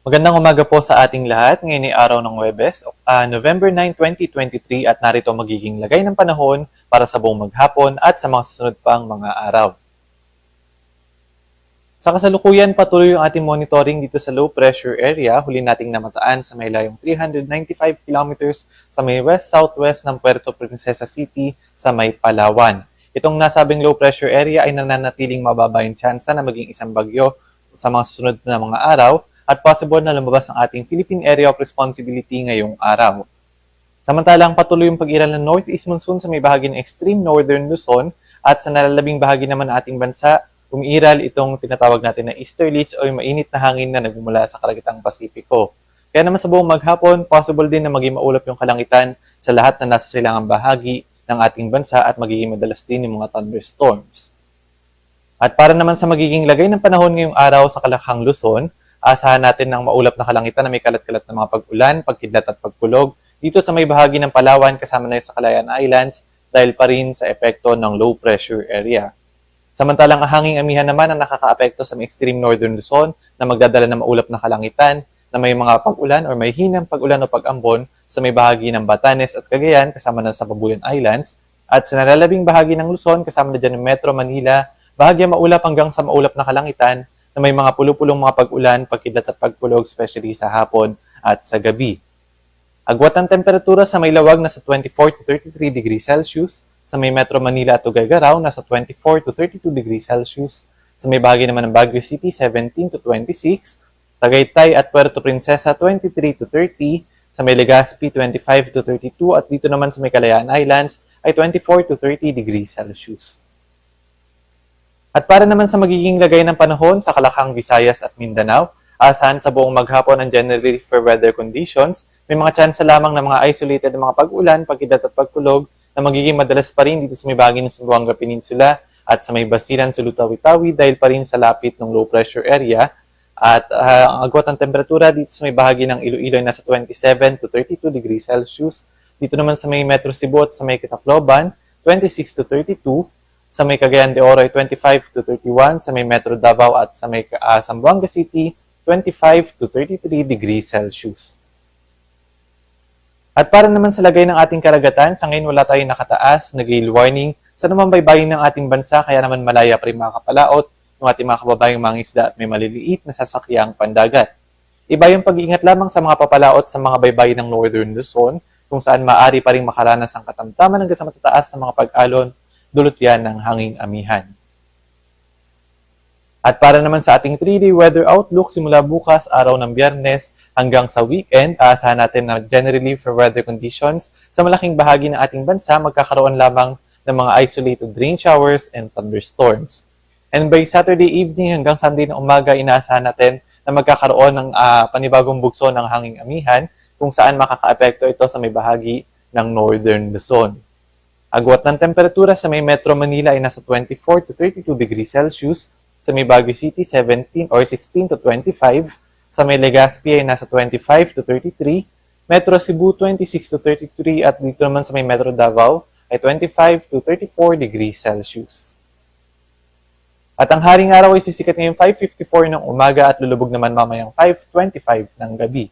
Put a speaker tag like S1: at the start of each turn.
S1: Magandang umaga po sa ating lahat. Ngayon ay araw ng Huwebes, November 9, 2023 at narito magiging lagay ng panahon para sa buong maghapon at sa mga susunod pang mga araw. Sa kasalukuyan, patuloy yung ating monitoring dito sa low pressure area. Huli nating namataan sa may layong 395 kilometers sa may west-southwest ng Puerto Princesa City sa may Palawan. Itong nasabing low pressure area ay nananatiling mababa yung tsansa na maging isang bagyo sa mga susunod na mga araw at possible na lumabas ang ating Philippine Area of Responsibility ngayong araw. Samantalang patuloy yung pag-iral ng northeast monsoon sa may bahagi ng extreme northern Luzon at sa nalalabing bahagi naman ng ating bansa, umiiral itong tinatawag natin na easterlies o yung mainit na hangin na nagmumula sa Karagatang Pasipiko. Kaya naman sa buong maghapon, possible din na maging maulap yung kalangitan sa lahat na nasa silangang bahagi ng ating bansa at magiging madalas din yung mga thunderstorms. At para naman sa magiging lagay ng panahon ngayong araw sa Kalakhang Luzon, asahan natin ng maulap na kalangitan na may kalat-kalat na mga pag-ulan, pagkidlat at pagkulog dito sa may bahagi ng Palawan kasama na sa Calayan Islands dahil pa rin sa epekto ng low pressure area. Samantalang ang hanging amihan naman ang nakakaapekto sa extreme northern Luzon na magdadala ng maulap na kalangitan na may mga pag-ulan o may hinang pag-ulan o pag-ambon sa may bahagi ng Batanes at Cagayan kasama na sa Babuyan Islands at sa nalalabing bahagi ng Luzon kasama na dyan ng Metro Manila, bahagya maulap hanggang sa maulap na kalangitan na may mga pulupulong mga pag-ulan, pagkidlat at pagkulog especially sa hapon at sa gabi. Agwat ang temperatura sa may lawag na sa 24 to 33 degrees Celsius, sa may Metro Manila at Tuguegarao nasa 24 to 32 degrees Celsius, sa may bahagi naman ng Baguio City 17 to 26, Tagaytay at Puerto Princesa 23 to 30, sa may Legazpi 25 to 32 at dito naman sa may Calayan Islands ay 24 to 30 degrees Celsius. At para naman sa magiging lagay ng panahon sa Kalakhang, Visayas at Mindanao, asahan sa buong maghapon ang generally fair weather conditions, may mga tsansa lamang ng mga isolated na mga pag-ulan, pagkidlat at pagkulog na magiging madalas pa rin dito sa may bahagi ng Zamboanga Peninsula at sa may Basilan, Sulu-Tawi-Tawi dahil pa rin sa lapit ng low pressure area. At ang agwat ng temperatura dito sa may bahagi ng Iloilo ay nasa 27 to 32 degrees Celsius. Dito naman sa may Metro Cebu at sa may Kitacloban, 26 to 32. Sa may Cagayan de Oro ay 25 to 31. Sa may Metro Davao at sa may Zamboanga City, 25 to 33 degrees Celsius. At para naman sa lagay ng ating karagatan, sa ngayon wala tayong nakataas na gale warning sa naman baybayin ng ating bansa kaya naman malaya pa rin makakapalaot ng ating mga kababayang mga isda at may maliliit na sasakyang pandagat. Iba yung pag-iingat lamang sa mga papalaot sa mga baybayin ng Northern Luzon kung saan maaari pa rin makaranas ang katamtaman hanggang sa matataas sa mga pag-alon, dulot yan ng hanging amihan. At para naman sa ating 3-day weather outlook, simula bukas, araw ng Biyernes hanggang sa weekend, aasahan natin na generally for weather conditions sa malaking bahagi ng ating bansa, magkakaroon lamang ng mga isolated rain showers and thunderstorms. And by Saturday evening hanggang Sunday na umaga, inaasahan natin na magkakaroon ng panibagong bugso ng hanging amihan kung saan makakaapekto ito sa may bahagi ng Northern Luzon. Agwat ng temperatura sa may Metro Manila ay nasa 24 to 32 degrees Celsius, sa may Baguio City 17 or 16 to 25, sa may Legazpi ay nasa 25 to 33, Metro Cebu 26 to 33 at dito naman sa may Metro Davao ay 25 to 34 degrees Celsius. At ang haring araw ay sisikat ngayong 5:54 ng umaga at lulubog naman mamayang 5:25 ng gabi.